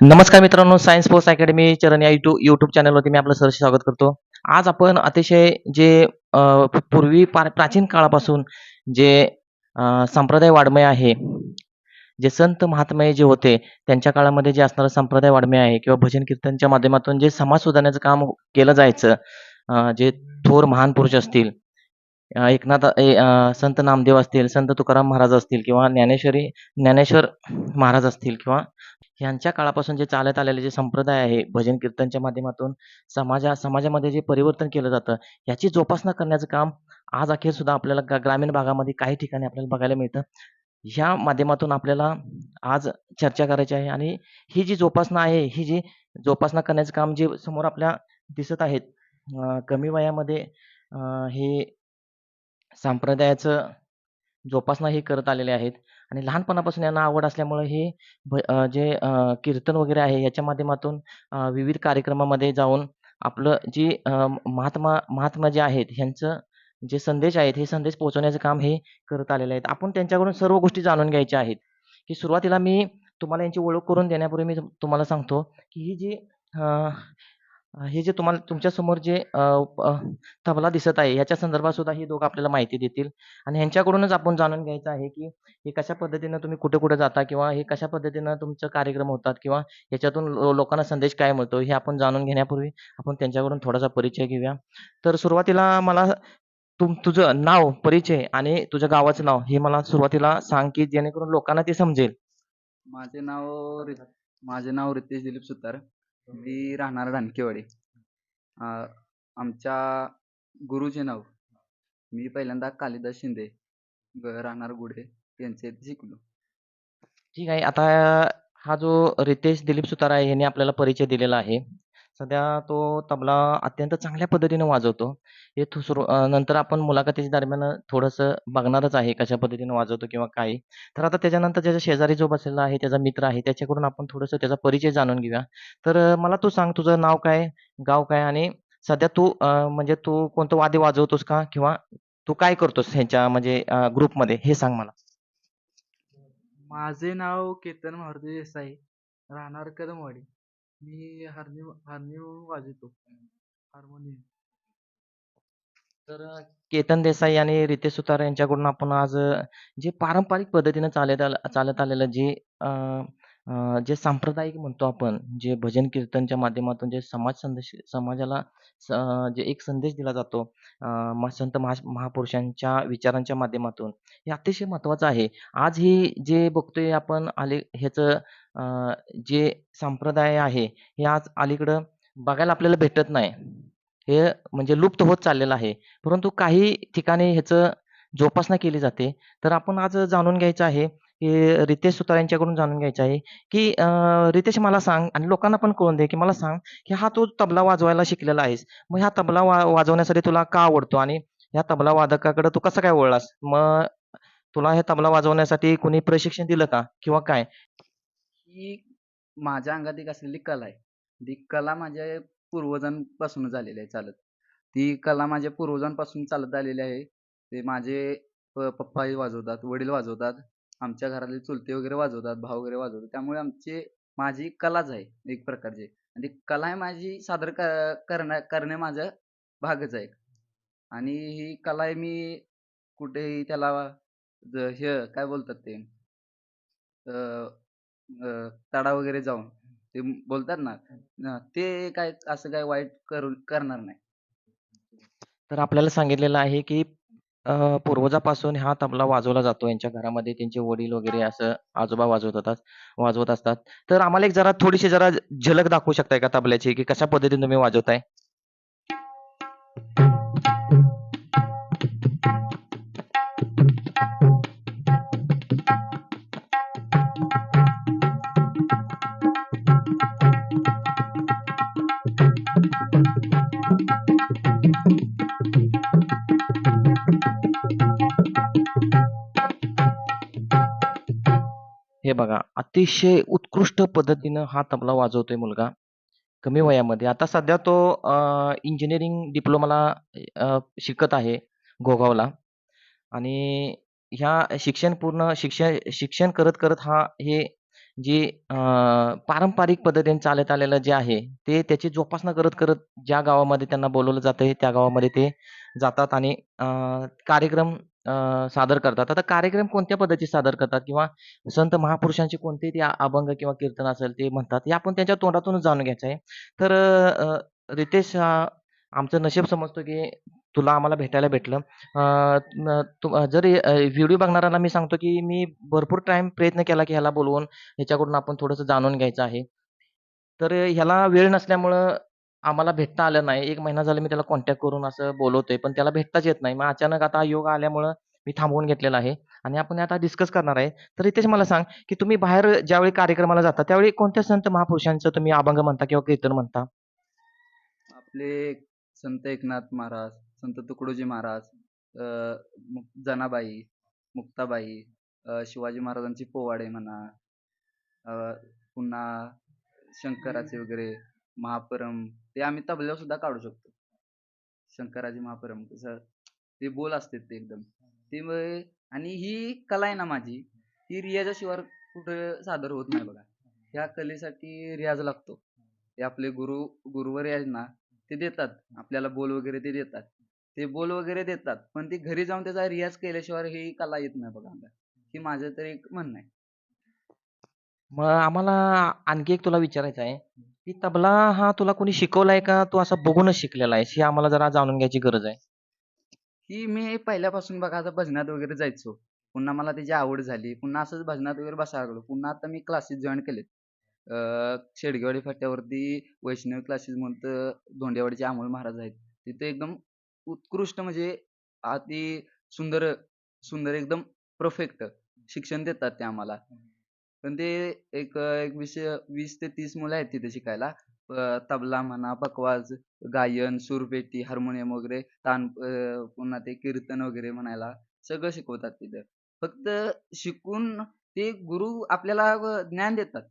नमस्कार मित्रांनो, science sports academy चरण या यूट्यूब चॅनलवरती मी आपलं सहर्ष स्वागत करतो. आज आपण अतिशय जे अ, पूर्वी प्राचीन काळापासून जे संप्रदाय वाङ्मय आहे, जे संत महात्मे जे होते, त्यांच्या काळामध्ये जे असणारं संप्रदाय वाङ्मय आहे किंवा भजन कीर्तनच्या माध्यमातून जे समाज सुधारण्याचं काम केलं जायचं, जे थोर महान पुरुष असतील, संत नामदेव असतील, संत तुकाराम महाराज असतील किंवा ज्ञानेश्वर महाराज असतील किंवा ह्यांच्या काळापासून जे चालत आलेले जे संप्रदाय आहे, भजन कीर्तनच्या माध्यमातून समाजामध्ये जे परिवर्तन केलं जातं, याची जोपासना करण्याचं काम आज अखेर सुद्धा आपल्याला ग्रामीण भागामध्ये काही ठिकाणी आपल्याला बघायला मिळतं. ह्या माध्यमातून आपल्याला आज चर्चा करायची आहे आणि ही जी जोपासना आहे, ही जी जोपासना करण्याचं काम जे समोर आपल्या दिसत आहेत, कमी वयामध्ये हे संप्रदायाचं जोपासना हे करत आलेले आहेत आणि लहानपणापासून यांना आवड असल्यामुळे हे जे कीर्तन वगैरे आहे याच्या माध्यमातून विविध कार्यक्रमामध्ये जाऊन आपलं जी महात्मा महात्मा जे आहेत ह्यांचं जे संदेश आहेत, हे संदेश पोहोचवण्याचं काम हे करत आलेले आहेत. आपण त्यांच्याकडून सर्व गोष्टी जाणून घ्यायच्या आहेत, की सुरुवातीला मी तुम्हाला यांची ओळख करून देण्यापूर्वी मी तुम्हाला सांगतो, की ही जी अ, हे जे तुम्हाला तुमच्यासमोर जे तबला दिसत आहे, याच्या संदर्भात सुद्धा हे दोघं आपल्याला माहिती देतील आणि ह्यांच्याकडूनच आपण जाणून घ्यायचं आहे, की हे कशा पद्धतीनं तुम्ही कुठे-कुठे जाता किंवा हे कशा पद्धतीनं तुमचे कार्यक्रम होतात किंवा ह्याच्यातून लोकांना संदेश काय मिळतो, हे आपण जाणून घेण्यापूर्वी आपण त्यांच्याकडून थोडासा परिचय घेऊया. तर सुरुवातीला मला तुझं नाव, परिचय आणि तुझ्या गावाचं नाव हे मला सुरुवातीला सांग, की जेणेकरून लोकांना ते समजेल. माझे नाव माझे नाव रितेश दिलीप सुतार. मी राहणार धानकेवाडी. आमच्या गुरुचे नाव मी पहिल्यांदा कालिदास शिंदे, राहणार गुढे यांच्या इथे शिकलो. ठीक आहे. आता हा जो रितेश दिलीप सुतार आहे, ह्याने आपल्याला परिचय दिलेला आहे. सध्या तो तबला अत्यंत चांगल्या पद्धतीने वाजवतो. हे नंतर आपण मुलाखतीच्या दरम्यान थोडंसं बघणारच आहे, कशा पद्धतीने वाजवतो किंवा काय. तर आता त्याच्यानंतर त्याच्या शेजारी जो बसलेला आहे, त्याचा मित्र आहे, त्याच्याकडून आपण थोडंसं त्याचा परिचय जाणून घेऊया. तर मला तू सांग, तुझं नाव काय, गाव काय आणि सध्या तू म्हणजे तू कोणतं वाद्य वाजवतोस का? किंवा तू काय करतोस ह्यांच्या म्हणजे ग्रुपमध्ये हे सांग मला? माझे नाव केतन मारुती देसाई, राहणार कदमवाडी. मी हार्मोनियम वाजवतो. हार्मोनियम. तर केतन देसाई आणि रितेश सुतार यांच्याकडून आपण आज जे पारंपरिक पद्धतीनं चालत आलेलं जे अ, अ, जे सांप्रदायिक म्हणतो आपण, जे भजन कीर्तनच्या माध्यमातून जे समाजाला जे एक संदेश दिला जातो, संत महापुरुषांच्या विचारांच्या माध्यमातून, हे अतिशय महत्त्वाचं आहे. आज ही जे बघतोय आपण ह्याचं जे संप्रदाय आहे, हे आज अलीकडं बघायला आपल्याला भेटत नाही. हे म्हणजे लुप्त होत चाललेलं आहे. परंतु काही ठिकाणी ह्याचं जोपासना केली जाते. तर आपण आज जाणून घ्यायचं आहे, की रितेश सुतार यांच्याकडून जाणून घ्यायचं आहे, की रितेश मला सांग आणि लोकांना पण कळून दे, की मला सांग, की हा तू तबला वाजवायला शिकलेला आहेस. मग ह्या तबला वाजवण्यासाठी तुला का आवडतो आणि ह्या तबला वादकाकडे तू कसा काय वळलास? मग तुला हे तबला वाजवण्यासाठी कोणी प्रशिक्षण दिलं का? किंवा काय? ही माझ्या अंगात एक असलेली कला आहे. ती कला माझ्या पूर्वजांपासून झालेली आहे चालत. ती कला माझ्या पूर्वजांपासून चालत आलेली आहे. ते माझे पप्पाही वाजवतात, वडील वाजवतात. आमच्या घरातले चुलते वगैरे वाजवतात, भाऊ वगैरे वाजवतात. त्यामुळे माझी कलाच आहे एक प्रकारची आणि ती कला आहे माझी सादर करणे माझं भागच आहे आणि ही कला आहे मी कुठेही त्याला हे काय बोलतात ते अ, अ, तडा वगैरे जाऊन ते बोलतात ना, ते काय असं काय वाईट करणार नाही. तर आपल्याला सांगितलेलं आहे, की पूर्वजापासून हा तबला वाजवला जातो. यांच्या घरामध्ये त्यांचे वडील वगैरे असं आजोबा वाजवत असतात. तर आम्हाला एक जरा थोडीशी जरा झलक दाखवू शकताय का तबल्याची, की कशा पद्धतीने तुम्ही वाजवताय? हे बघा, अतिशय उत्कृष्ट पद्धतीनं हा तबला वाजवतोय मुलगा, कमी वयामध्ये. आता सध्या तो इंजिनिअरिंग डिप्लोमाला शिकत आहे गोगावला आणि ह्या शिक्षण पूर्ण शिक्षण करत-करत हे जी पारंपरिक पद्धतीने चालत आलेलं जे आहे, ते त्याची जोपासना करत-करत ज्या गावामध्ये त्यांना बोलावलं जातंय, त्या गावामध्ये ते जातात आणि कार्यक्रम सादर करतात. आता कार्यक्रम कोणत्या पद्धतीत सादर करतात किंवा संत महापुरुषांचे कोणते ते अभंग किंवा कीर्तन असेल ते म्हणतात, हे आपण त्यांच्या तोंडातूनच जाणून घ्यायचं आहे. तर रितेश, आमचं नशीब समजतो की तुला आम्हाला भेटायला भेटलं. अ, न तू जर व्हिडिओ बघणाऱ्यांना मी सांगतो की मी भरपूर टाईम प्रयत्न केला की ह्याला बोलवून ह्याच्याकडून आपण थोडंसं जाणून घ्यायचं आहे. तर ह्याला वेळ नसल्यामुळं आम्हाला भेटता आलं नाही. 1 महिना झाला मी त्याला कॉन्टॅक्ट करून असं बोलवतोय, पण त्याला भेटताच येत नाही. मग अचानक आता योग आल्यामुळं मी थांबवून घेतलेला आहे आणि आपण आता डिस्कस करणार आहे. तर इथेच मला सांग, की तुम्ही बाहेर ज्यावेळी कार्यक्रमाला जाता, त्यावेळी कोणत्या संत महापुरुषांचं तुम्ही अभंग म्हणता किंवा कीर्तन म्हणता? आपले संत एकनाथ महाराज, संत तुकडोजी महाराज, अ, जनाबाई, मुक्ताबाई, शिवाजी महाराजांची पोवाडे म्हणा, अ, पुन्हा शंकराचे वगैरे महापरम, ते आम्ही तबल्यावर सुद्धा काढू शकतो. शंकराचे महापरम कसं ते बोल असतात ते एकदम. ते आणि ही कला आहे ना माझी, ती रियाजाशिवाय कुठं सादर होत नाही बघा. ह्या कलेसाठी रियाज लागतो. ते आपले गुरुवर आहेत ना, ते देतात. आपल्याला बोल वगैरे ते देतात. ते बोल वगैरे देतात. पण ते घरी जाऊन त्याचा रियाज केल्याशिवाय ही कला येत नाही बघा अंगात. हे माझं तरी एक म्हणणं आहे. मग आम्हाला आणखी एक तुला विचारायचं आहे, की तबला हा तुला कोणी शिकवलाय का तू असं बघूनच शिकलेला आहेस? हे आम्हाला जरा जाणून घ्यायची गरज आहे. की मी पहिल्यापासून बघा आता भजनात वगैरे जायचो. पुन्हा मला त्याची आवड झाली. पुन्हा असंच भजनात वगैरे बसायला लागलो. पुन्हा आता मी क्लासेस जॉइन केलेत. शेडगेवाडी फाट्यावरती वैष्णवी क्लासेस म्हणून तर धोंडेवाडीचे अमोल महाराज आहेत. तिथे एकदम उत्कृष्ट म्हणजे अति सुंदर सुंदर एकदम परफेक्ट शिक्षण देतात ते आम्हाला. पण ते एक 20 ते 30 मुलं आहेत तिथे शिकायला. तबला म्हणा, पखवाज, गायन, सूरपेटी, हार्मोनियम वगैरे, पुन्हा ते कीर्तन वगैरे म्हणायला सगळं शिकवतात तिथं. फक्त शिकून ते गुरु आपल्याला ज्ञान देतात.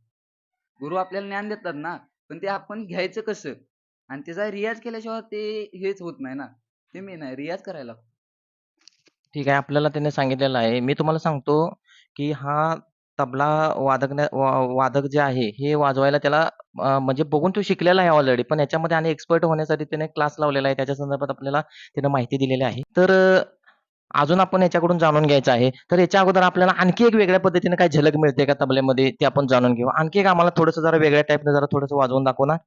गुरु आपल्याला ज्ञान देतात ना, पण ते आपण घ्यायचं कसं? आणि त्याचा रियाज केल्याशिवाय ते हेच होत नाही ना. ते मेन आहे. रियाज करायला लागतो. ठीक आहे. आपल्याला त्याने सांगितलेलं आहे. मी तुम्हाला सांगतो, की हा तबला वादक जे आहे, हे वाजवायला त्याला म्हणजे बघून तो शिकलेला आहे ऑलरेडी. पण याच्यामध्ये आणि एक्सपर्ट होण्यासाठी त्याने क्लास लावलेला आहे. त्याच्या संदर्भात आपल्याला त्यानं माहिती दिलेली आहे. तर अजून आपण याच्याकडून जाणून घ्यायचं आहे. तर याच्या अगोदर आपल्याला आणखी एक वेगळ्या पद्धतीने काही झलक मिळते का तबल्यामध्ये? ते आपण जाणून घेऊ. आणखी एक आम्हाला थोडंसं जरा वेगळ्या टाईपनं जरा थोडंसं वाजवून दाखव ना.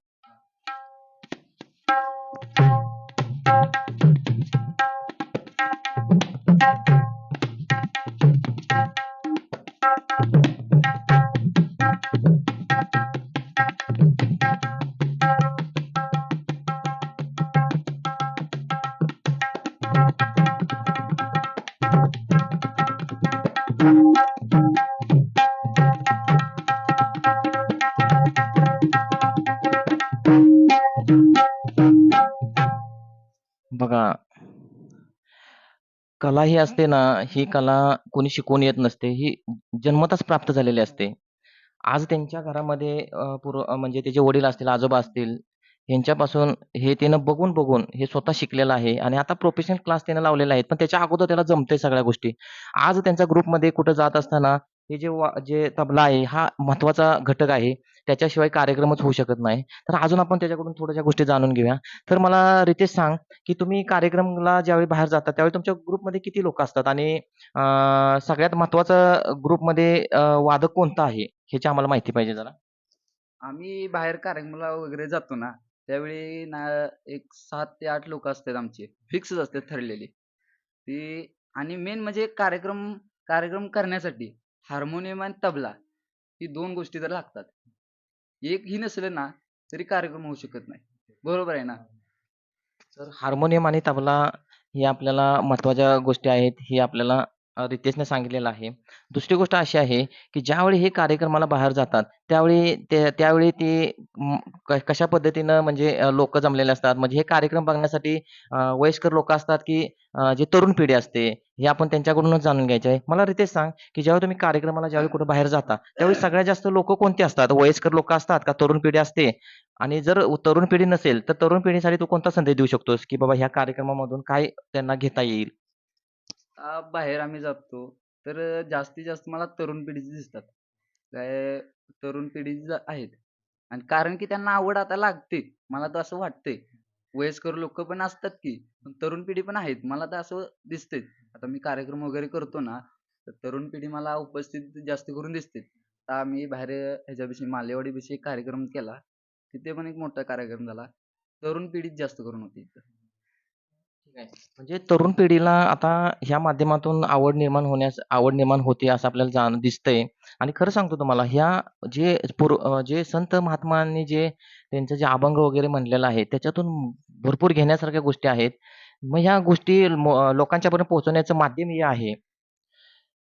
बघा, कला ही असते ना, ही कला कोणी शिकवून येत नसते. ही जन्मतःच प्राप्त झालेली असते. आज त्यांच्या घरामध्ये म्हणजे त्याचे वडील असतील, आजोबा असतील, ह्यांच्यापासून हे त्यानं बघून हे स्वतः शिकलेलं आहे आणि आता प्रोफेशनल क्लास त्यानं लावलेले आहेत. पण त्याच्या अगोदर त्याला जमतंय सगळ्या गोष्टी. आज त्यांच्या ग्रुपमध्ये कुठं जात असताना हे जे तबला आहे, हा महत्त्वाचा घटक आहे. त्याच्याशिवाय कार्यक्रमच होऊ शकत नाही. तर अजून आपण त्याच्याकडून थोड्याशा गोष्टी जाणून घेऊया. तर मला रितेश सांग, की तुम्ही कार्यक्रमाला ज्यावेळी बाहेर जाता, त्यावेळी तुमच्या ग्रुपमध्ये किती लोकं असतात? आणि सगळ्यात महत्त्वाचं ग्रुपमध्ये वादक कोणता आहे? ह्याची आम्हाला माहिती पाहिजे जरा. आम्ही बाहेर कार्यक्रमाला वगैरे जातो ना, त्यावेळी ना एक 7 ते 8 लोकं असतात आमचे. फिक्सच असतात ठरलेले. ती आणि मेन म्हणजे कार्यक्रम कार्यक्रम करण्यासाठी हार्मोनियम आणि तबला ही 2 गोष्टी तर लागतात. एक ही नसलं ना, तरी कार्यक्रम होऊ शकत नाही. बरोबर आहे ना? तर हार्मोनियम आणि तबला हे आपल्याला महत्त्वाच्या गोष्टी आहेत, हे आपल्याला रितेशने सांगितलेलं आहे. दुसरी गोष्ट अशी आहे, की ज्यावेळी हे कार्यक्रमाला बाहेर जातात, त्यावेळी ते कशा पद्धतीनं म्हणजे जमलेले असतात. म्हणजे हे कार्यक्रम बघण्यासाठी वयस्कर लोकं असतात, की जे तरुण पिढी असते, हे आपण त्यांच्याकडूनच जाणून घ्यायचं आहे. मला रितेश सांग, की जेव्हा तुम्ही कार्यक्रमाला ज्यावेळी कुठे बाहेर जाता, त्यावेळी सगळ्यात जास्त लोकं कोणती असतात? वयस्कर लोकं असतात का तरुण पिढी असते? आणि जर तरुण पिढी नसेल, तर तरुण पिढीसाठी तू कोणता संदेश देऊ शकतोस, की बाबा ह्या कार्यक्रमामधून काय त्यांना घेता येईल? बाहेर आम्ही जातो, तर जास्तीत जास्त मला तरुण पिढीचे दिसतात. काय तरुण पिढी आहेत आणि कारण की त्यांना आवड आता लागते. मला तर असं वाटतंय. वयस्कर लोकं पण असतात की, पण तरुण पिढी पण आहेत. मला तर असं दिसतंय. आता मी कार्यक्रम वगैरे करतो ना, तर तरुण पिढी मला उपस्थित जास्त करून दिसते. आता आम्ही बाहेर ह्याच्याविषयी मालेवाडीविषयी कार्यक्रम केला. तिथे पण एक मोठा कार्यक्रम झाला. तरुण पिढीच जास्त करून होती तिथं. ठीक आहे. म्हणजे तरुण पिढीला आता ह्या माध्यमातून आवड निर्माण होते असं आपल्याला दिसतंय आणि खरं सांगतो तुम्हाला जे संत महात्मांनी जे त्यांचं जे अभंग वगैरे म्हणलेलं आहे, त्याच्यातून भरपूर घेण्यासारख्या गोष्टी आहेत. मग ह्या गोष्टी लोकांच्यापर्यंत पोहोचवण्याचं माध्यम हे आहे.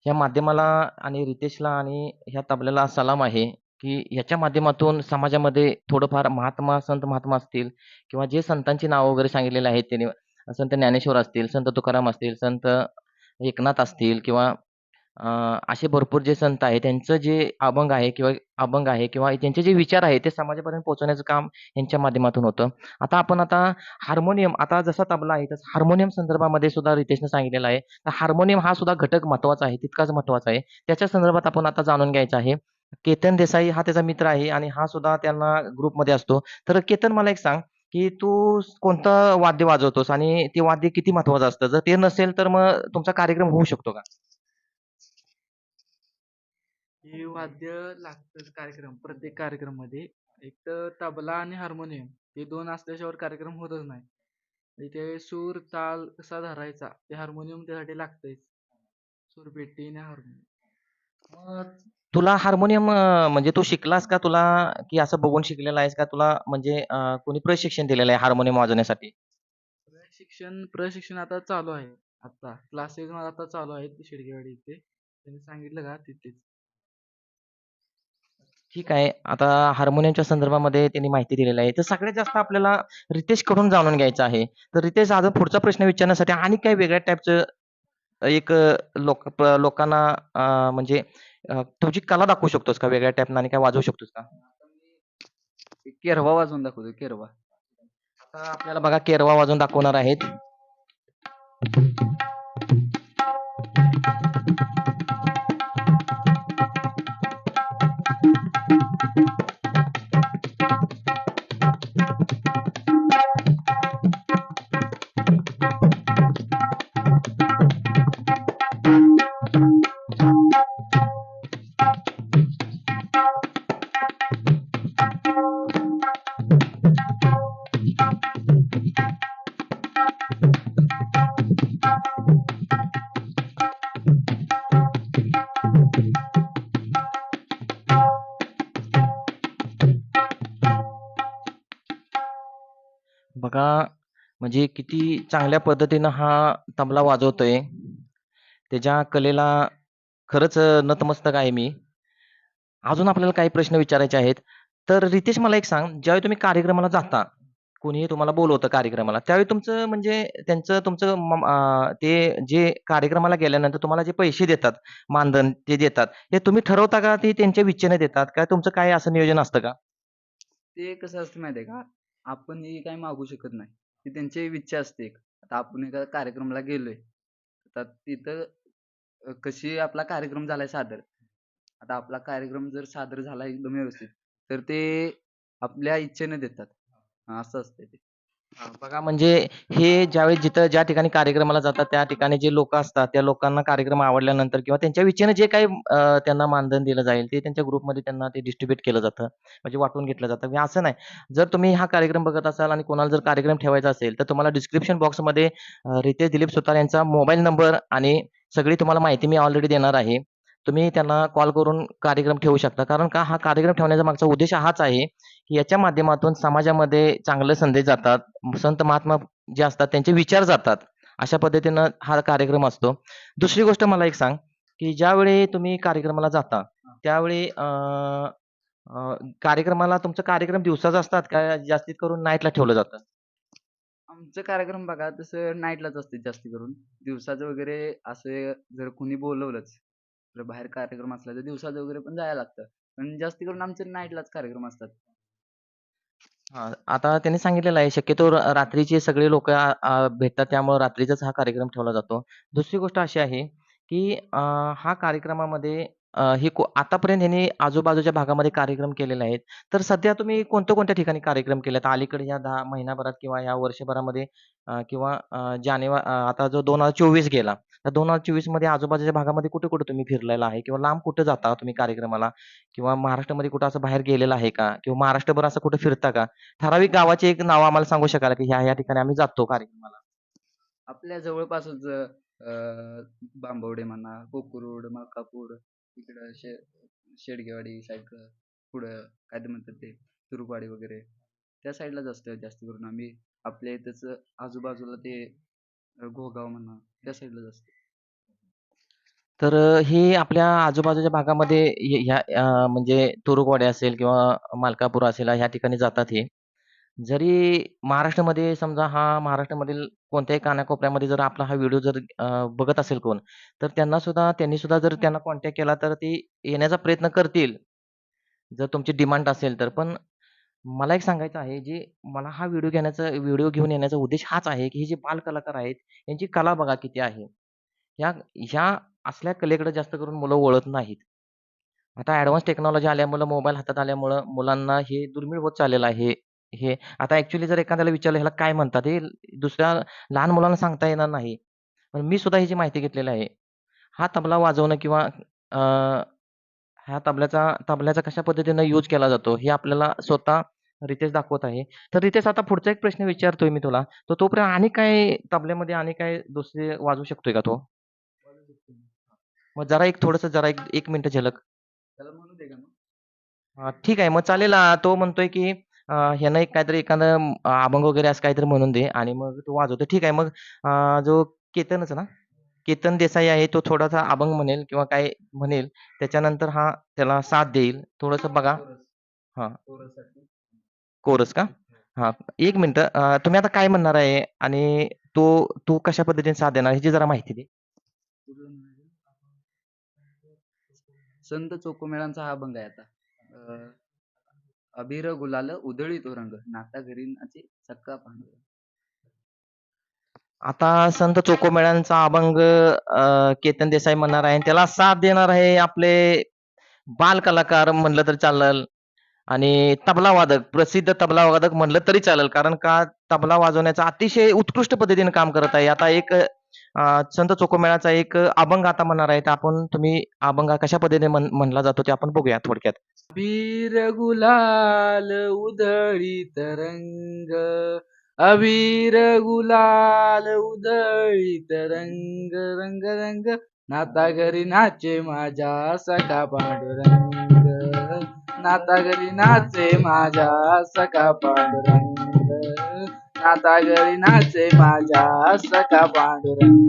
ह्या माध्यमाला आणि रितेशला आणि ह्या तबल्याला सलाम आहे, की ह्याच्या माध्यमातून समाजामध्ये थोडंफार संत महात्मा असतील किंवा जे संतांची नावं वगैरे सांगितलेली आहेत त्यांनी संत ज्ञानेश्वर असतील, संत तुकाराम असतील, संत एकनाथ असतील किंवा अ, असे भरपूर जे संत आहेत त्यांचं जे अभंग आहे किंवा त्यांचे जे विचार आहेत ते समाजापर्यंत पोहोचवण्याचं काम यांच्या माध्यमातून होतं. आता हार्मोनियम आता जसा तबला आहे तसं हार्मोनियम संदर्भामध्ये सुद्धा रितेशने सांगितलेलं आहे. तर हार्मोनियम हा सुद्धा घटक महत्त्वाचा आहे, तितकाच महत्त्वाचा आहे. त्याच्या संदर्भात आपण आता जाणून घ्यायचं आहे. केतन देसाई हा त्याचा मित्र आहे आणि हा सुद्धा त्यांना ग्रुपमध्ये असतो. तर केतन मला एक सांग, की तू कोणतं वाद्य वाजवतोस आणि ते वाद्य किती महत्त्वाचं असतं? जर ते नसेल तर मग तुमचा कार्यक्रम होऊ शकतो का? हे वाद्य लागतंच प्रत्येक कार्यक्रममध्ये. एक तर तबला आणि हार्मोनियम हे 2 असल्याशिवाय कार्यक्रम होतच नाही. म्हणजे ते सूर, ताल कसा धरायचा ते हार्मोनियम त्यासाठी लागतंच. सूरपेटी आणि हार्मोनियम. मग तुला हार्मोनियम म्हणजे तू शिकलास का की असं बघून शिकलेला आहेस का तुला म्हणजे कोणी प्रशिक्षण दिलेलं आहे हार्मोनियम वाजवण्यासाठी? प्रशिक्षण आता चालू आहे. आता क्लासेस माझा आता चालू आहेत शिडगेवाडी इथे. त्यांनी सांगितलं का तिथेच. ठीक आहे. आता हार्मोनियमच्या संदर्भामध्ये त्यांनी माहिती दिलेली आहे. तर सगळ्यात जास्त आपल्याला रितेशकडून जाणून घ्यायचं आहे. तर रितेश अजून पुढचा प्रश्न विचारण्यासाठी आणि काही वेगळ्या टाईपचं एक लोकांना म्हणजे तुझी कला दाखवू शकतोस का वेगळ्या टाईपनं आणि काय वाजवू शकतोस का? एक केरवा वाजवून दाखवतो केरवा. आता आपल्याला बघा केरवा वाजवून दाखवणार आहेत. बघा म्हणजे किती चांगल्या पद्धतीनं हा तबला वाजवतोय. त्याच्या कलेला खरंच नतमस्तक आहे मी. अजून आपल्याला काही प्रश्न विचारायचे आहेत. तर रितेश मला एक सांग, ज्यावेळी तुम्ही कार्यक्रमाला जाता, कोणीही तुम्हाला बोलवतं कार्यक्रमाला, त्यावेळी तुमचं म्हणजे ते जे कार्यक्रमाला गेल्यानंतर तुम्हाला जे पैसे देतात, मानधन ते देतात, ते तुम्ही ठरवता का ते त्यांच्या इच्छेने देतात? का तुमचं काय असं नियोजन असतं का? ते कसं असतं माहिती आहे का? आपण हे काही मागू शकत नाही. ती त्यांची इच्छा असते एक. आता आपण एका कार्यक्रमाला गेलोय. आता तिथं कशी आपला कार्यक्रम झालाय सादर. आता आपला कार्यक्रम जर सादर झाला एकदम व्यवस्थित, तर ते आपल्या इच्छेने देतात. असं असतंय ते. हां, बघा म्हणजे हे ज्या ठिकाणी कार्यक्रमाला जातात, त्या ठिकाणी जे लोकं असतात, त्या लोकांना कार्यक्रम आवडल्यानंतर किंवा त्यांच्या इच्छेने जे काही त्यांना मानधन दिलं जाईल, ते त्यांच्या ग्रुपमध्ये त्यांना ते डिस्ट्रिब्यूट केलं जातं. म्हणजे वाटून घेतलं जातं. म्हणजे असं नाही, जर तुम्ही हा कार्यक्रम बघत असाल आणि कोणाला जर कार्यक्रम ठेवायचा असेल, तर तुम्हाला डिस्क्रिप्शन बॉक्समध्ये रितेश दिलीप सुतार यांचा मोबाईल नंबर आणि सगळी तुम्हाला माहिती मी ऑलरेडी देणार आहे. तुम्ही त्यांना कॉल करून कार्यक्रम ठेवू शकता. कारण का हा कार्यक्रम ठेवण्याचा मागचा उद्देश हाच आहे, की याच्या माध्यमातून समाजामध्ये चांगले संदेश जातात. संत महात्मा जे असतात त्यांचे विचार जातात. अशा पद्धतीनं हा कार्यक्रम असतो. दुसरी गोष्ट मला एक सांग, की ज्यावेळी तुम्ही कार्यक्रमाला जाता, त्यावेळी कार्यक्रमाला तुमचा कार्यक्रम दिवसाचा असतात का जास्तीत करून नाईटला ठेवलं जातं? आमचं कार्यक्रम बघा तसं नाईटलाच असते जास्ती करून. दिवसाचं वगैरे असं जर कुणी बोलवलंच, जर बाहेर कार्यक्रम असला तर दिवसाचं वगैरे पण जायला लागतं. पण जास्ती करून आमचे नाईटलाच कार्यक्रम असतात. हां, आता त्यांनी सांगितलेलं आहे शक्यतो रात्रीचे सगळे लोकं भेटतात त्यामुळे रात्रीचाच हा कार्यक्रम ठेवला जातो. दुसरी गोष्ट अशी आहे, की हा कार्यक्रमामध्ये हे आतापर्यंत ह्यांनी आजूबाजूच्या भागामध्ये कार्यक्रम केलेले आहेत. तर सध्या तुम्ही कोणत्या-कोणत्या ठिकाणी कार्यक्रम केलेत? अलीकडे या 10 महिन्याभरात किंवा या वर्षभरामध्ये किंवा आता जो 2024 गेला, तर 2024 मध्ये आजूबाजूच्या भागामध्ये कुठे-कुठे तुम्ही फिरलेला आहे? किंवा लांब कुठे जाता तुम्ही कार्यक्रमाला? किंवा महाराष्ट्रामध्ये कुठं असं बाहेर गेलेला आहे का? किंवा महाराष्ट्रभर असं कुठे फिरता का? ठराविक गावाची एक नाव आम्हाला सांगू शकाल की ह्या-ह्या ठिकाणी आम्ही जातो कार्यक्रमाला? आपल्या जवळपासच बांबवडे म्हणा, कोकरूड, मलकापूर, इकडं शेडगेवाडी साईडला पुढं काय ते म्हणतात ते तुरुकवाडी वगैरे त्या साईडलाच असतं जास्त करून आम्ही. आपल्या इथंच आजूबाजूला ते घोगाव म्हणा त्या साईडलाच असतं. तर हे आपल्या आजूबाजूच्या भागामध्ये ह्या म्हणजे तुरुकवाडी असेल किंवा मलकापूर असेल ह्या ठिकाणी जातात हे. जरी महाराष्ट्रामध्ये समजा महाराष्ट्रामधील कोणत्याही कानाकोपऱ्यामध्ये जर आपला हा व्हिडिओ जर बघत असेल कोण, तर त्यांनी सुद्धा जर त्यांना कॉन्टॅक्ट केला तर ते येण्याचा प्रयत्न करतील, जर तुमची डिमांड असेल तर. पण मला एक सांगायचं आहे, मला हा व्हिडिओ घेऊन येण्याचा उद्देश हाच आहे, की हे जे बालकलाकार आहेत, यांची कला बघा किती आहे. ह्या ह्या असल्या कलेकडे जास्त करून मुलं वळत नाहीत. आता ॲडव्हान्स टेक्नॉलॉजी आल्यामुळं, मोबाईल हातात आल्यामुळं मुलांना हे दुर्मिळ होत चाललेलं आहे. हे आता ॲक्चुअली जर एखाद्याला विचारलं ह्याला काय म्हणतात? हे दुसऱ्या लहान मुलांना सांगता येणार नाही. पण मी सुद्धा ह्याची माहिती घेतलेली आहे. हा तबला वाजवणं किंवा अ, ह्या तबल्याचा कशा पद्धतीनं यूज केला जातो, हे आपल्याला स्वतः रितेश दाखवत आहे. तर रितेश आता पुढचा एक प्रश्न विचारतोय मी तुला. तर तोपर्यंत आणि काय तबल्यामध्ये आणि काय दुसरे वाजवू शकतोय का तो? मग जरा एक थोडंसं जरा एक 1 मिनिट झलक. त्याला म्हणू दे का मग? ठीक आहे. मग चालेल तो म्हणतोय की ह्यानं एक काहीतरी एखादं अभंग वगैरे असं काहीतरी म्हणून दे आणि मग तो वाजवतो. ठीक आहे. मग जो केतनच ना? केतन देसाई आहे तो थोडासा अभंग म्हणेल किंवा काय म्हणेल. त्याच्यानंतर हा त्याला साथ देईल. थोडंसं बघा. कोरस हां, कोरससाठी. कोरस का? हां, 1 मिनिटं. तुम्ही आता काय म्हणणार आहे आणि तो तू कशा पद्धतीने साथ देणार ह्याची जरा माहिती दे. संत चोखोमेळांचा हा अभंग आहे आता. अं, अबीर गुलाल उधळीतो रंग नाता घरी नाचे सक्का पांडुरंग. आता संत चोखोमेळ्यांचा अभंग केतन देसाई म्हणणार आहे आणि त्याला साथ देणार आहे आपले बालकलाकार म्हणलं तर चालेल आणि तबला वादक, प्रसिद्ध तबला वादक म्हणलं तरी चालेल. कारण का तबला वाजवण्याचा अतिशय उत्कृष्ट पद्धतीने काम करत आहे. आता एक संत चोखोमेळाचा एक अभंग आता म्हणणार आहे. तर तुम्ही अभंग कशा पद्धतीने म्हणला जातो ते आपण बघूया थोडक्यात. अबीर गुलाल उधळीत रंग, अबीर गुलाल उधळीत रंग, रंग रंग नाता घरी नाचे माझ्या सखा पांडुरंग, नाता घरी नाचे माझ्या सखा पांडुरंग, नाता घरी नाचे माझ्या सखा पांडुरंग.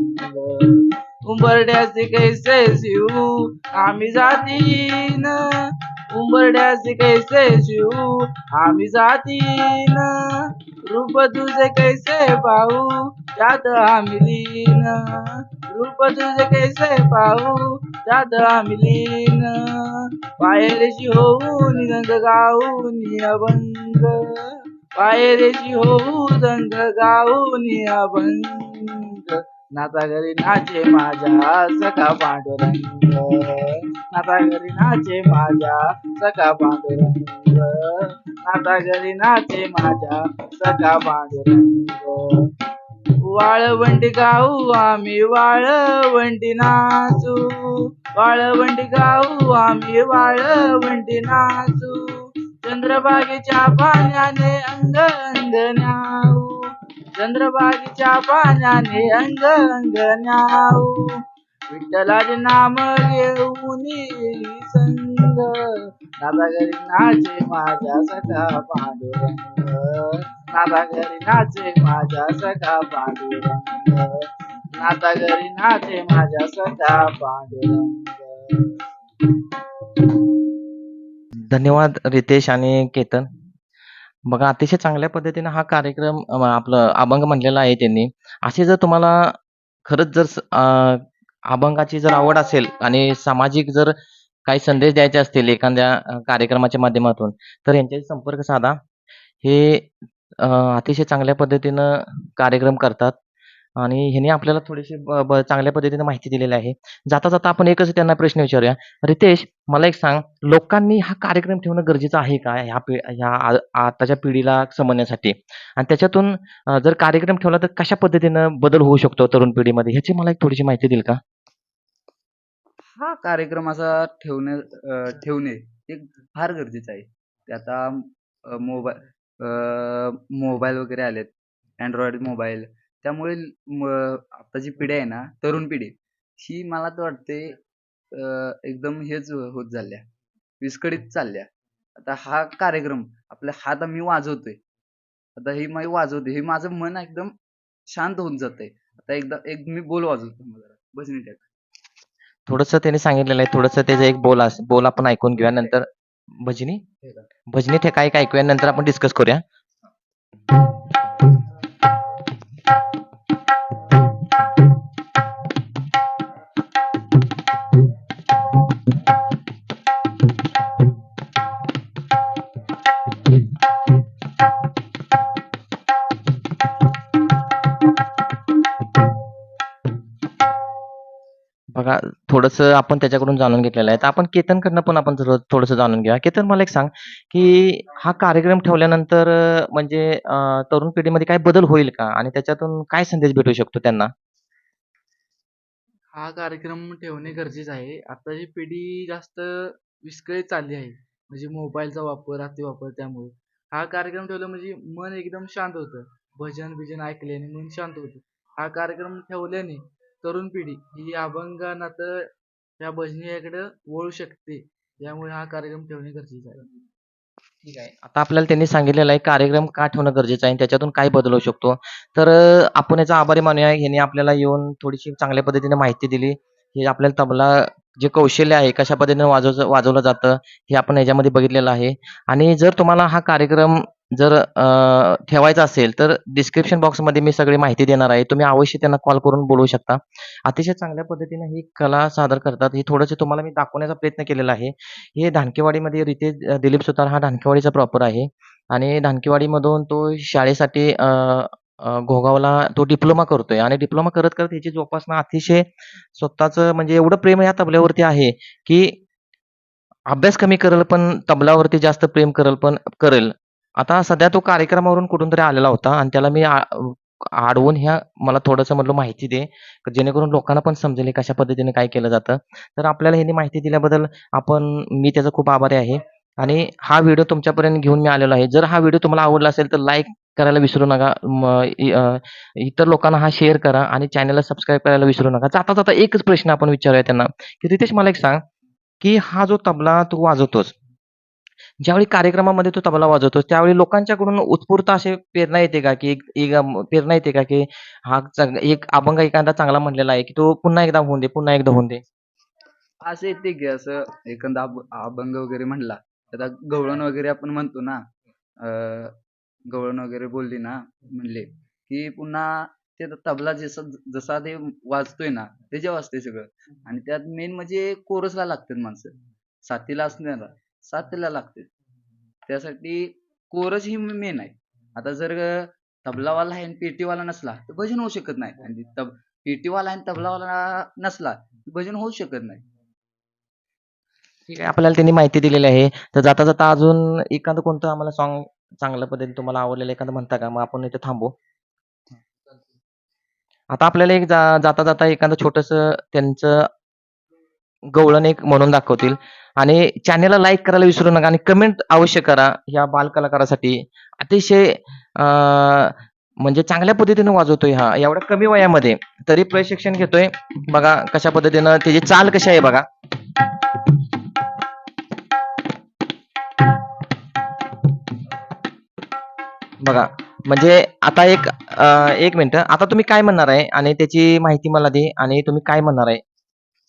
उंबरड्याचे कैसे शिवू आम्ही जातीन, उंबरड्याचे कैसे शिवू आम्ही जातीन, रूप तुझे कैसे पाहू त्यात आम्ही लीन, रूप तुझे कैसे पाहू त्यात आम्ही लीन, पायरेची होऊन गंग गाऊन अभंग, पायरेची होऊ दंग गाऊन अभंग, नाता घरी नाचे माझ्या सखा पांडुरंग, नाता घरी नाचे माझ्या सखा पांडुरंग, नाता घरी नाचे माझ्या सखा पांडुरंग. वाळवंटी गाऊ आम्ही वाळवंटी नाचू, वाळवंटी गाऊ आम्ही वाळवंटी नाचू, चंद्रभागेच्या पाण्याने अंग अंग न्याऊ, चंद्रभागेच्या पाण्याने अंग अंग न्याऊ, विठ्ठलाचे नाम घेऊन संग, नाता घरी नाचे माझ्या सखा पांडुरंग, नाता घरी नाचे माझ्या सखा पांडुरंग, नाता घरी नाचे माझ्या सखा पांडुरंग. धन्यवाद रितेश आणि केतन. बघा अतिशय चांगल्या पद्धतीने हा कार्यक्रम आपलं अभंग म्हणलेला आहे त्यांनी. असे जर तुम्हाला खरंच जर अभंगाची जर आवड असेल आणि सामाजिक जर काही संदेश द्यायचे असतील एखाद्या कार्यक्रमाच्या माध्यमातून, तर यांच्याशी संपर्क साधा. हे अतिशय चांगल्या पद्धतीनं कार्यक्रम करतात आणि ह्याने आपल्याला थोडीशी चांगल्या पद्धतीने माहिती दिलेली आहे. जाता जाता आपण एकच त्यांना प्रश्न विचारूया. रितेश, मला एक सांग, लोकांनी हा कार्यक्रम ठेवणं गरजेचं आहे का ह्या आताच्या पिढीला समजण्यासाठी? आणि त्याच्यातून जर कार्यक्रम ठेवला तर कशा पद्धतीनं बदल होऊ शकतो तरुण पिढीमध्ये, ह्याची मला एक थोडीशी माहिती देईल का? हा कार्यक्रम असा ठेवणे हे फार गरजेचं आहे. ते आता मोबाईल वगैरे आलेत. Android mobile. त्यामुळे आत्ताची पिढी आहे ना, तरुण पिढी, ही मला तर वाटते एकदम हेच होत चालल्या, विस्कळीत चालल्या. आता हा कार्यक्रम हा आता मी वाजवतोय. आता हे मी वाजवतोय, हे माझं मन एकदम शांत होऊन जातंय. आता एक मी बोल वाजवतो थांबा जरा, भजनी टाईप. थोडंसं त्याने सांगितलेलं आहे, थोडंसं त्याचा एक बोल आपण ऐकून घेऊया. नंतर भजनी भजनी ठेका एक ऐकूया, नंतर आपण डिस्कस करूया. बघा, थोडंसं आपण त्याच्याकडून जाणून घेतलेलं आहे. तर आपण केतनकडनं पण आपण थोडंसं जाणून घेऊया. केतन, मला एक सांग, की हा कार्यक्रम ठेवल्यानंतर म्हणजे तरुण पिढीमध्ये काय बदल होईल का? आणि त्याच्यातून काय संदेश भेटू शकतो त्यांना? हा कार्यक्रम ठेवणे गरजेचं आहे. आताची पिढी जास्त विस्कळीत चालली आहे. म्हणजे मोबाईलचा वापर, अतिवापर त्यामुळे. हा कार्यक्रम ठेवला म्हणजे मन एकदम शांत होतं. भजन-बिजन ऐकल्याने मन शांत होतं. हा कार्यक्रम ठेवल्याने तरुण पिढी ही अभंगानातं त्या भजनीकडे वळू शकते. त्यामुळे हा कार्यक्रम ठेवणे गरजेचं आहे. ठीक आहे. आता आपल्याला त्यांनी सांगितलेलं आहे कार्यक्रम का ठेवणं गरजेचं आहे आणि त्याच्यातून काय बदल होऊ शकतो. तर आपण याचा आभारी मानूया. ह्याने आपल्याला येऊन थोडीशी चांगल्या पद्धतीने माहिती दिली. हे आपल्याला तबला जे कौशल्य आहे, कशा पद्धतीने वाजवलं जातं, हे आपण ह्याच्यामध्ये बघितलेलं आहे. आणि जर तुम्हाला हा कार्यक्रम जर ठेवायचा असेल, तर डिस्क्रिप्शन बॉक्समध्ये मी सगळी माहिती देणार आहे. तुम्ही अवश्य त्यांना कॉल करून बोलवू शकता. अतिशय चांगल्या पद्धतीने ही कला सादर करतात. हे थोडंसं तुम्हाला मी दाखवण्याचा प्रयत्न केलेला आहे. हे धानकेवाडीमध्ये रितेश दिलीप सुतार हा धानकेवाडीचा प्रॉपर आहे आणि धानकेवाडीमधून तो शाळेसाठी घोगावला तो डिप्लोमा करतोय आणि डिप्लोमा करत ह्याची जोपासना अतिशय स्वतःचं म्हणजे एवढं प्रेम या तबल्यावरती आहे, की अभ्यास कमी करेल, पण तबलावरती जास्त प्रेम करेल. आता सध्या तो कार्यक्रमावरून कुठून तरी आलेला होता आणि त्याला मी अडवून मला थोडंसं म्हटलं माहिती दे, जेणेकरून लोकांना पण समजेल हे कशा पद्धतीने काय केलं जातं. तर आपल्याला ह्यांनी माहिती दिल्याबद्दल मी त्याचा खूप आभारी आहे आणि हा व्हिडिओ तुमच्यापर्यंत घेऊन मी आलेलो आहे. जर हा व्हिडिओ तुम्हाला आवडला असेल तर लाईक करायला विसरू नका. इतर लोकांना हा शेअर करा आणि चॅनलला सबस्क्राईब करायला विसरू नका. जाता-जाता एकच प्रश्न आपण विचारूया त्यांना, की रितेश, मला एक सांग, की हा जो तबला तू वाजवतोस, ज्यावेळी कार्यक्रमामध्ये तू तबला वाजवतोस, त्यावेळी लोकांच्याकडून उत्स्फूर्त अशी प्रेरणा येते का, की एक एक प्रेरणा येते का, की एक अभंग एखादा चांगला म्हणलेला आहे, की तो पुन्हा एकदा होऊन दे, पुन्हा एकदा होऊन दे? असं येते की असं एखादा अभंग वगैरे म्हणला, आता गवळण वगैरे आपण म्हणतो ना, अं, गवळण वगैरे बोलली ना, म्हणले की पुन्हा ते तबला जसा ते वाजतोय ना, त्याच्या वाजते सगळं. आणि त्यात मेन म्हणजे कोरसला लागतात माणसं, साथीला असणारा साथीला लागते. त्यासाठी कोरस ही मेन आहे. आता जर तबलावाला आहे आणि पेटीवाला नसला तर भजन होऊ शकत नाही, आणि पेटीवाला आणि तबलावाला नसला भजन होऊ शकत नाही. ठीक आहे. आपल्याला त्यांनी माहिती दिलेली आहे. तर जाता-जाता अजून एखादं कोणतं आम्हाला सॉन्ग चांगल्या पद्धतीने तुम्हाला आवडलेलं एखादं म्हणता का? मग आपण इथे थांबू. आता आपल्याला एक जाता-जाता एखादं छोटंसं त्यांचं गवळण एक म्हणून दाखवतील आणि चॅनेलला लाईक करायला विसरू नका आणि कमेंट अवश्य करा. या बालकलाकारासाठी अतिशय म्हणजे चांगल्या पद्धतीने वाजवतोय हा, एवढ्या कमी वयामध्ये तरी प्रशिक्षण घेतोय. बघा कशा पद्धतीनं त्याची चाल कशी आहे बघा. बघा, म्हणजे आता एक मिनिटं. आता तुम्ही काय म्हणणार आहे आणि त्याची माहिती मला दे आणि तुम्ही काय म्हणणार आहे?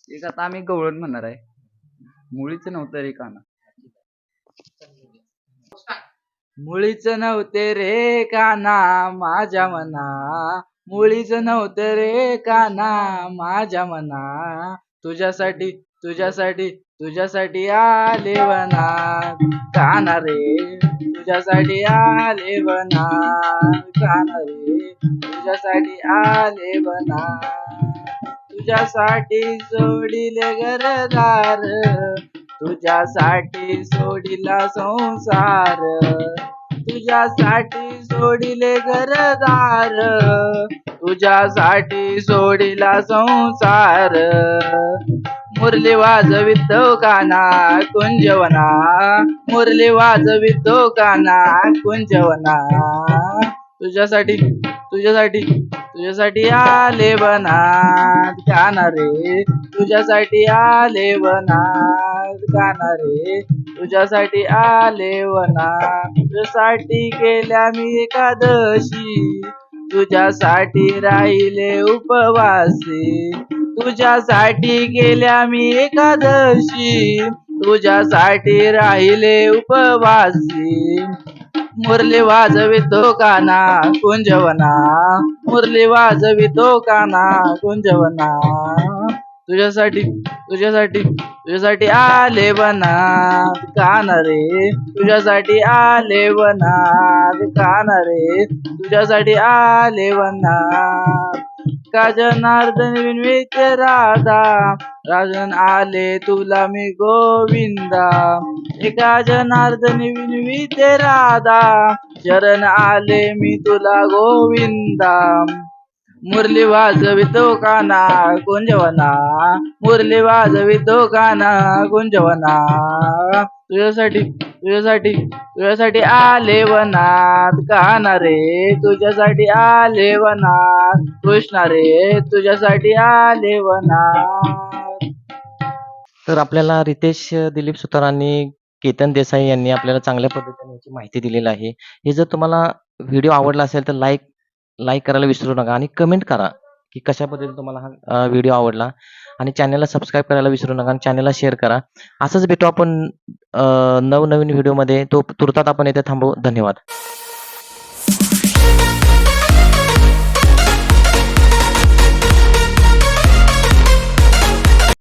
एक आता आम्ही गवळण म्हणणार आहे. मुळीच नव्हतं रे काना. मुळीच नव्हते रे काना माझ्या मना, मुळीच नव्हते रे काना माझ्या मना, तुझ्यासाठी तुझ्यासाठी तुझ्यासाठी आले वनात, काना रे तुझ्यासाठी आले वनात काना रे तुझ्यासाठी आले वनात तुझ्यासाठी सोडिले घरदार तुझ्यासाठी सोडिला संसार तुझ्यासाठी सोडिले घरदार तुझ्यासाठी सोडिला संसार मुरली वाजवितो काना कुंजवना मुरली वाजवितो काना कुंजवना तुझ्यासाठी तुझ्यासाठी तुझ्यासाठी आले वनात काना रे तुझ्यासाठी आले वनात काना रे तुझ्यासाठी आले वनात तुझ्यासाठी केल्या मी एकादशी तुझ्यासाठी राहिले उपवासी तुझ्यासाठी केल्या मी एकादशी तुझ्यासाठी राहिले उपवासी मुरली वाजवितो काना कुंजवना मुरली वाजवितो काना कुंजवना तुझ्यासाठी तुझ्यासाठी तुझ्यासाठी आले वनात काना रे तुझ्यासाठी आले वनात काना रे तुझ्यासाठी आले वनात का जनार्दन विनवित राधा राजन आले तुला मी गोविंदा एका जनार्दन विनवित राधा शरण आले मी तुला गोविंदा मुरली वाजवितो काना कुंजवना मुरली वाजवितो काना कुंजवना तुझ्यासाठी तुझ्यासाठी तुझ्यासाठी आले वनात काना रे तुझ्यासाठी आले वनात कृष्णा रे तुझ्यासाठी आले वनात तर आपल्याला रितेश दिलीप सुतारांनी केतन देसाई यांनी आपल्याला चांगल्या पद्धतीने याची माहिती दिलेली आहे. हे जर तुम्हाला व्हिडिओ आवडला असेल तर लाईक करायला विसरू नका आणि कमेंट करा की कशा पद्धतीने तुम्हाला हा व्हिडिओ आवडला आणि चॅनलला सबस्क्राईब करायला विसरू नका आणि चॅनलला शेअर करा. असंच भेटू आपण नवनवीन व्हिडिओमध्ये. तो तुर्तात आपण इथे थांबू. धन्यवाद.